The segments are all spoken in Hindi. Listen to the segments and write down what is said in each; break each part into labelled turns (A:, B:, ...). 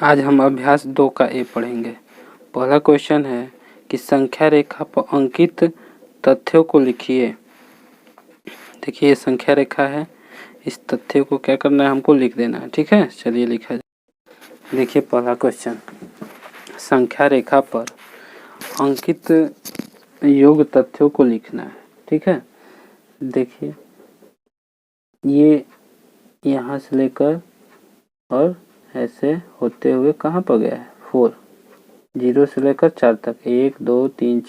A: आज हम अभ्यास 2 का ए पढ़ेंगे। पहला क्वेश्चन है कि संख्या रेखा पर अंकित तथ्यों को लिखिए। देखिए ये संख्या रेखा है, इस तथ्य को क्या करना है, हमको लिख देना है। ठीक है, चलिए लिखा जाए। देखिए पहला क्वेश्चन, संख्या रेखा पर अंकित योग तथ्यों को लिखना है। ठीक है, देखिए ये यहाँ से लेकर और ऐसे होते हुए कहाँ पर गया है, 4, 0 से लेकर 4 तक, 1 2 3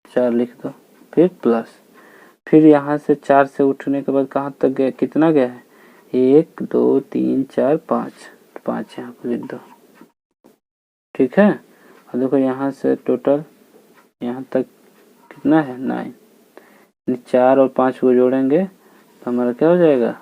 A: 4 लिख दो, फिर प्लस, फिर यहाँ से 4 से उठने के बाद कहाँ तक गया, कितना गया है, 1 2 3 4 5, 5 यहाँ पर लिख दो। ठीक है, और देखो यहाँ से टोटल यहाँ तक कितना है, 9। 4 और 5 को जोड़ेंगे तो हमारा क्या हो जाएगा,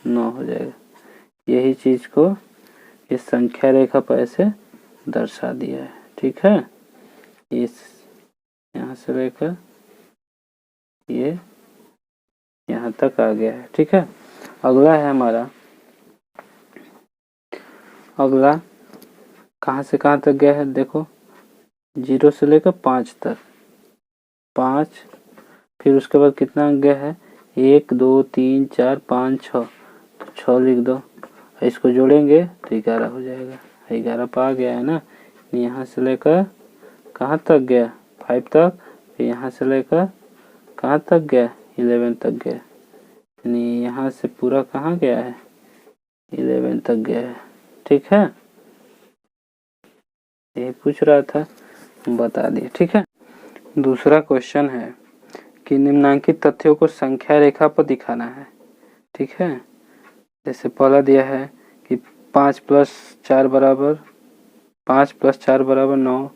A: 9 हो जाएगा। यही चीज को इस संख्या रेखा पर ऐसे दर्शा दिया है। ठीक है, इस यहाँ से लेकर ये यहाँ तक आ गया है। ठीक है, अगला है हमारा, अगला कहाँ से कहाँ तक गया है, देखो 0 से लेकर 5 तक, 5, फिर उसके बाद कितना गया है, 1 2 3 4 5 6, तो 6 लिख दो, इसको जोड़ेंगे तो 11 हो जाएगा। 11 पर आ गया है ना। यहाँ से लेकर कहाँ तक गया, 5 तक, फिर यहाँ से लेकर कहाँ तक गया, 11 तक गया, यानी यहाँ से पूरा कहाँ गया है, 11 तक गया है। ठीक है, ये पूछ रहा था, बता दिए। ठीक है, दूसरा क्वेश्चन है कि निम्नांकित तथ्यों को संख्या रेखा पर दिखाना है। ठीक है, जैसे पहला दिया है कि 5 + 4 बराबर 5 + 4 बराबर 9,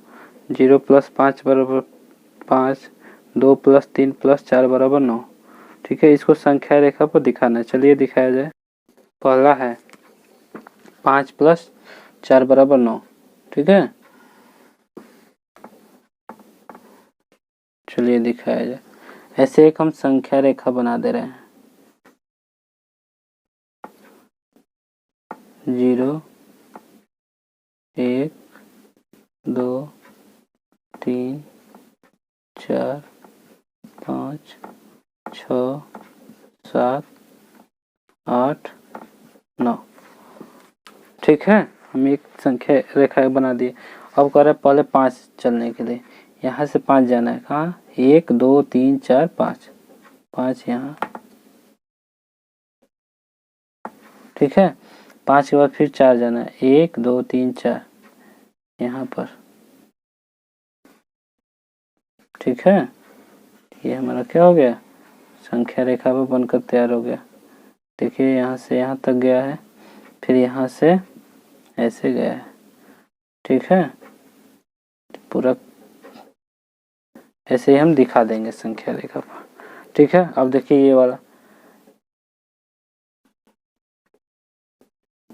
A: 0 + 5 बराबर 5, 2 + 3 + 4 बराबर 9। ठीक है, इसको संख्या रेखा पर दिखाना है। चलिए दिखाया जाए। पहला है 5 + 4 बराबर 9। ठीक है, चलिए दिखाया जाए। ऐसे एक हम संख्या रेखा बना दे रहे हैं, 0 1 2 3 4 5 6 7 8 9। ठीक है, हम एक संख्या रेखा बना दिए। अब कह रहे पहले 5 चलने के लिए, यहाँ से 5 जाना है, कहाँ, 1 2 3 4 5, 5 यहाँ। ठीक है, 5 के बाद फिर 4 जाना है, 1 2 3 4 यहाँ पर। ठीक है, ये हमारा क्या हो गया, संख्या रेखा पर बनकर तैयार हो गया। देखिए यहाँ से यहाँ तक गया है, फिर यहाँ से ऐसे गया है। ठीक है, पूरा ऐसे ही हम दिखा देंगे संख्या रेखा पर। ठीक है, अब देखिए ये वाला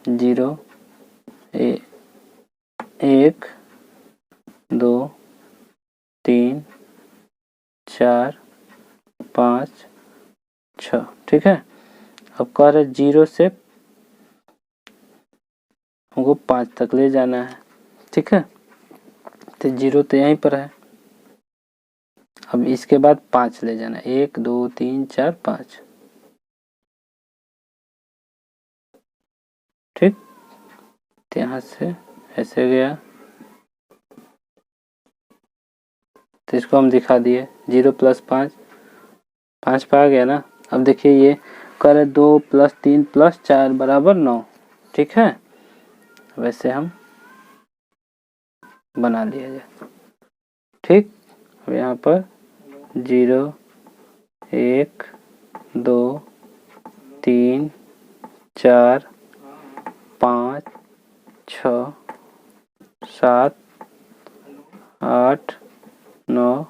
A: 0 1 2 3 4 5 6। ठीक है, अब कह रहे 0 से हमको 5 तक ले जाना है। ठीक है, तो 0 तो यहीं पर है, अब इसके बाद 5 ले जाना है, 1 2 3 4 5। ठीक, तो यहाँ से ऐसे गया, तो इसको हम दिखा दिए, 0 + 5, 5 पे आ गया ना। अब देखिए ये करे 2 + 3 + 4 बराबर 9। ठीक है, वैसे हम बना लिया जाए। ठीक, अब यहाँ पर 0 1 2 3 4 5 6 7 8 9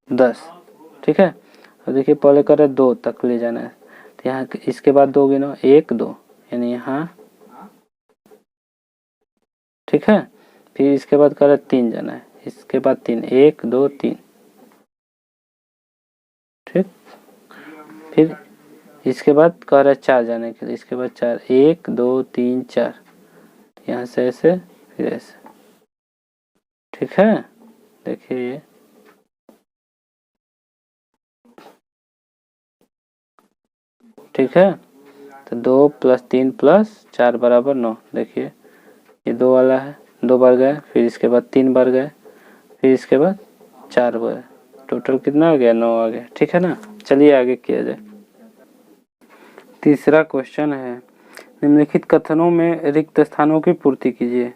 A: 10। ठीक है, अब देखिए पहले करे 2 तक ले जाना है, तो यहाँ इसके बाद 2 गिनो, 1 2, यानी यहाँ। ठीक है, फिर इसके बाद करे 3 जाना है, इसके बाद 3, 1 2 3। ठीक, फिर इसके बाद कह रहा है 4 जाने के लिए, इसके बाद 4, 1 2 3 4, यहाँ से ऐसे फिर ऐसे, ठीक है। देखिए ये ठीक है, तो 2 + 3 + 4 बराबर 9। देखिए ये 2 वाला है, 2 बार गए, फिर इसके बाद 3 बार गए, फिर इसके बाद 4 बार, टोटल कितना आ गया? 9 आ गया, ठीक है ना। चलिए आगे किया जाए। तीसरा क्वेश्चन है, निम्नलिखित कथनों में रिक्त स्थानों की पूर्ति कीजिए।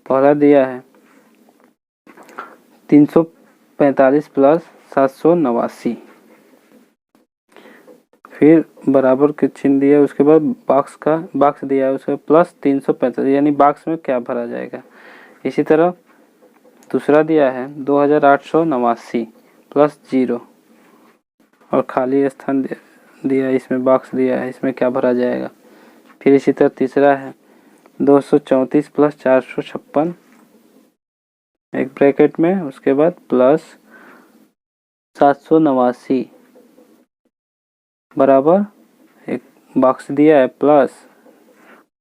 A: पहला दिया है 345 + 789, फिर बराबर के चिन्ह दिया है, उसके बाद बॉक्स दिया है, उसके प्लस 345, यानी बॉक्स में क्या भरा जाएगा। इसी तरह दूसरा दिया है 2889 + 0 और खाली स्थान दिया है, इसमें बॉक्स दिया है, इसमें क्या भरा जाएगा। फिर इसी तरह तीसरा है 234 + 456 एक ब्रैकेट में, उसके बाद प्लस 789 बराबर एक बॉक्स दिया है, प्लस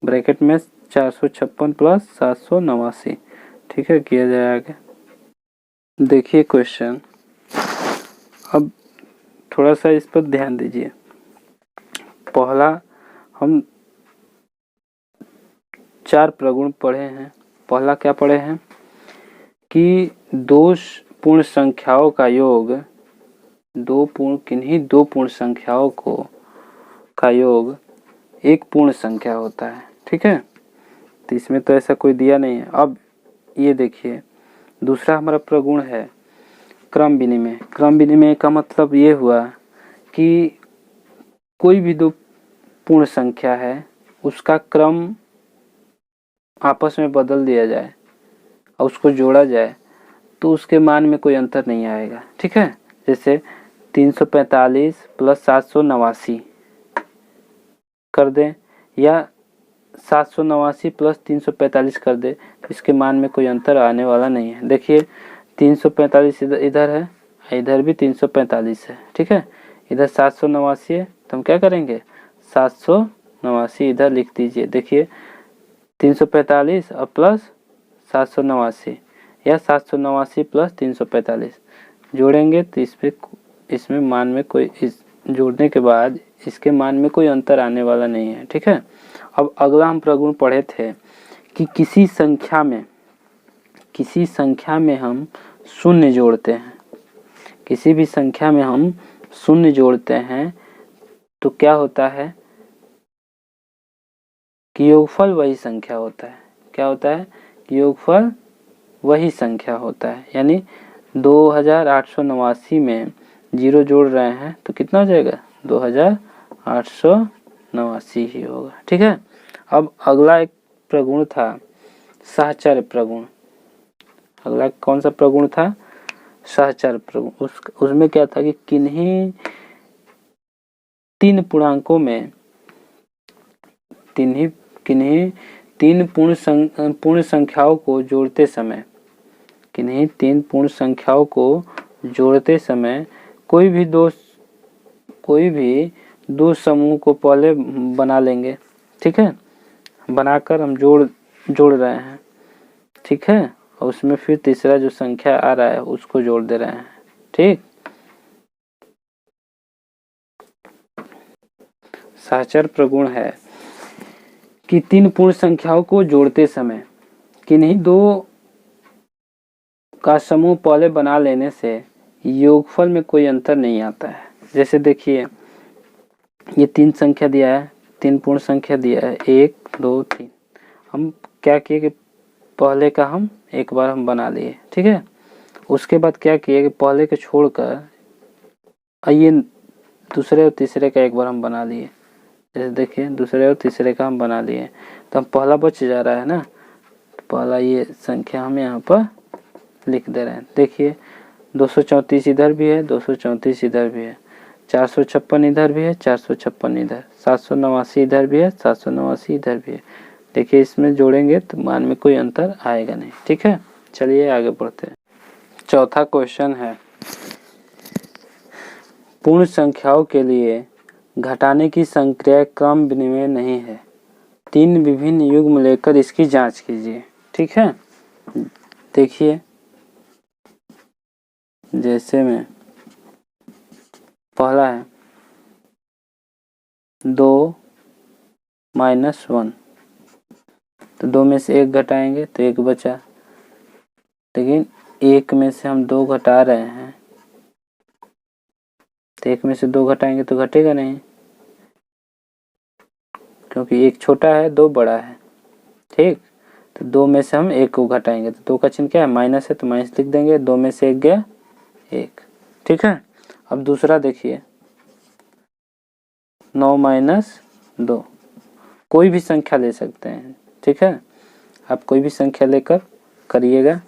A: ब्रैकेट में 456 + 789, ठीक है। किया जाए आगे। देखिए क्वेश्चन, अब थोड़ा सा इस पर ध्यान दीजिए। पहला हम 4 प्रगुण पढ़े हैं। पहला क्या पढ़े हैं कि दो पूर्ण संख्याओं का योग, किन्हीं दो पूर्ण संख्याओं का योग एक पूर्ण संख्या होता है, ठीक है। तो इसमें तो ऐसा कोई दिया नहीं है। अब ये देखिए, दूसरा हमारा प्रगुण है क्रम विनिमय। क्रम विनिमय का मतलब ये हुआ कि कोई भी दो पूर्ण संख्या है, उसका क्रम आपस में बदल दिया जाए और उसको जोड़ा जाए तो उसके मान में कोई अंतर नहीं आएगा, ठीक है। जैसे 345 + 789 कर दें या 789 + 345 कर दे, इसके मान में कोई अंतर आने वाला नहीं है। देखिए 345 इधर है, इधर भी 345 है, ठीक है। इधर 789 है, तो हम क्या करेंगे 789 इधर लिख दीजिए। देखिए 345 और प्लस 789 या 789 + 345 जोड़ेंगे तो इसमें मान में कोई, इस जोड़ने के बाद इसके मान में कोई अंतर आने वाला नहीं है, ठीक है। अब अगला हम प्रगुण पढ़े थे कि किसी संख्या में हम शून्य जोड़ते हैं, किसी भी संख्या में हम शून्य जोड़ते हैं तो क्या होता है कि योगफल वही संख्या होता है। क्या होता है कि योगफल वही संख्या होता है। यानी 2889 में 0 जोड़ रहे हैं तो कितना हो जाएगा 2889 ही होगा, ठीक है। अब अगला एक प्रगुण था सहचर्य प्रगुण। अगला कौन सा प्रगुण था? सहचर्य प्रगुण। उसमें क्या था कि किन्हीं तीन पूर्णांकों में किन्हीं तीन पूर्ण संख्याओं को जोड़ते समय, किन्हीं तीन पूर्ण संख्याओं को जोड़ते समय कोई भी दो समूह को पहले बना लेंगे, ठीक है। बनाकर हम जोड़ रहे हैं, ठीक है। और उसमें फिर तीसरा जो संख्या आ रहा है उसको जोड़ दे रहे हैं, ठीक। सहचर प्रगुण है कि तीन पूर्ण संख्याओं को जोड़ते समय किन्हीं दो का समूह पहले बना लेने से योगफल में कोई अंतर नहीं आता है। जैसे देखिए ये 3 संख्या दिया है, 3 पूर्ण संख्या दिया है, 1 2 3। हम क्या किए कि पहले का हम एक बार हम बना लिए, ठीक है। उसके बाद क्या किए कि पहले के छोड़कर ये दूसरे और तीसरे का एक बार हम बना लिए। जैसे देखिए दूसरे और तीसरे का हम बना लिए तो हम पहला बच जा रहा है ना, तो पहला ये संख्या हम यहाँ पर लिख दे रहे हैं। देखिए 234 इधर भी है, 234 इधर भी है, 456 इधर भी है, 456 इधर, 789 इधर भी है, 789 इधर भी है। देखिए इसमें जोड़ेंगे तो मान में कोई अंतर आएगा नहीं, ठीक है। चलिए आगे बढ़ते हैं। चौथा क्वेश्चन है पूर्ण संख्याओं के लिए घटाने की संक्रिया क्रम विनिमय नहीं है। 3 विभिन्न युग्म लेकर इसकी जांच कीजिए। ठीक है, देखिए जैसे में पहला है 2 -1, तो 2 में से 1 घटाएंगे तो 1 बचा, लेकिन 1 में से हम 2 घटा रहे हैं तो 1 में से 2 घटाएंगे तो घटेगा नहीं, क्योंकि 1 छोटा है 2 बड़ा है। ठीक, तो 2 में से हम 1 को घटाएंगे तो 2 का चिन्ह क्या है, माइनस है, तो माइनस लिख देंगे। 2 में से 1 गया 1। ठीक है, अब दूसरा देखिए 9 - 2, कोई भी संख्या ले सकते हैं। ठीक है, आप कोई भी संख्या लेकर करिएगा,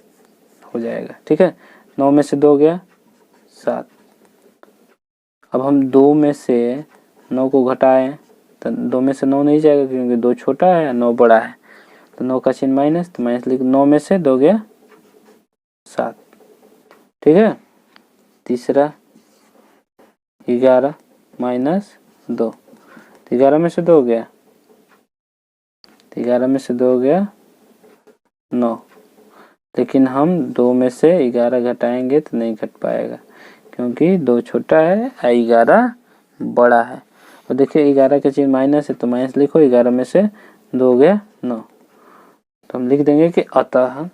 A: हो जाएगा। ठीक है, 9 में से 2 गया 7। अब हम 2 में से 9 को घटाएं तो 2 में से 9 नहीं जाएगा, क्योंकि 2 छोटा है 9 बड़ा है, तो 9 का चिन्ह माइनस, तो माइनस लिख, 9 में से 2 गया 7। ठीक है, तीसरा 11 - 2, 11 में से 2 गया, 11 में से 2 गया 9, लेकिन हम 2 में से 11 घटाएंगे तो नहीं घट पाएगा, क्योंकि 2 छोटा है और 11 बड़ा है। और देखिए 11 के चिन्ह माइनस है, तो माइनस लिखो, 11 में से 2 गया 9, तो हम लिख देंगे कि अतः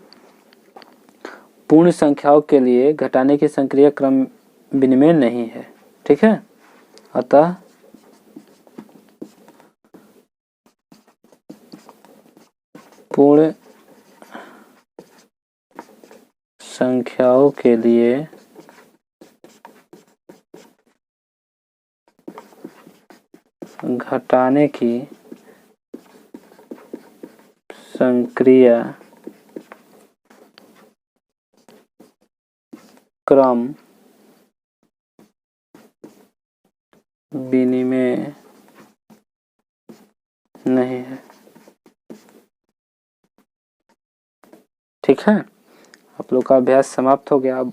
A: पूर्ण संख्याओं के लिए घटाने की संक्रिया क्रम विनिमय नहीं है। ठीक है, अतः पूर्ण संख्याओं के लिए घटाने की संक्रिया क्रम विनिमय नहीं है। ठीक है, आप लोग का अभ्यास समाप्त हो गया। अब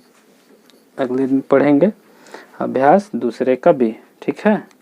A: अगले दिन पढ़ेंगे अभ्यास दूसरे का भी। ठीक है।